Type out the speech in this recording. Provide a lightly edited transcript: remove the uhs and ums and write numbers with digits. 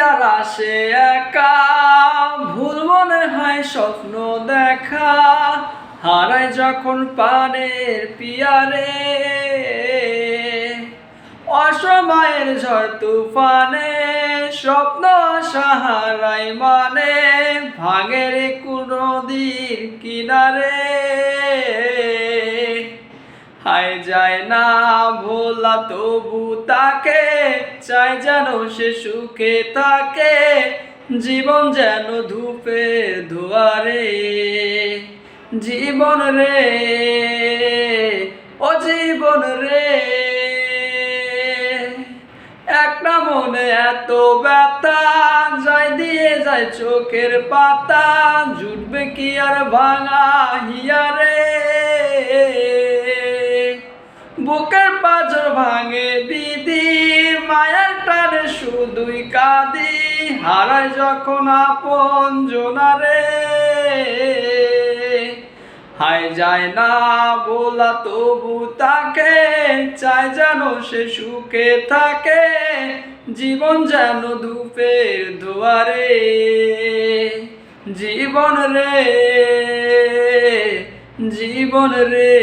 আর আসে একা, ভুল মনে হয় স্বপ্ন দেখা, হারায় যখন পানের পিয়ারে, অসময়ের ঝড় তুফানে স্বপ্ন আশা হারাই মানে, ভাঙের নদীর কিনারে। হায় যায় না ভোলা তবু তাকে, চাই যেন সে সুখে থাকে, জীবন যেন ধূপের ধোয়ারে। জীবন রে, ও জীবন রে, একটা মনে এত ব্যথা, যায় দিয়ে যায় চোখের পাতা, জুটবে কি আর ভাঙা হিয়ারে। বুকের পাঁজর ভাঙে বিধি, মায়ার টানে শুধুই কাঁদি, হারায় যখন আপন জনারে। হায় যায় না ভোলা তবু তাকে, চাই যেন সে সুখে থাকে, জীবন যেন ধূপের দুয়ারে। জীবন রে, জীবন রে।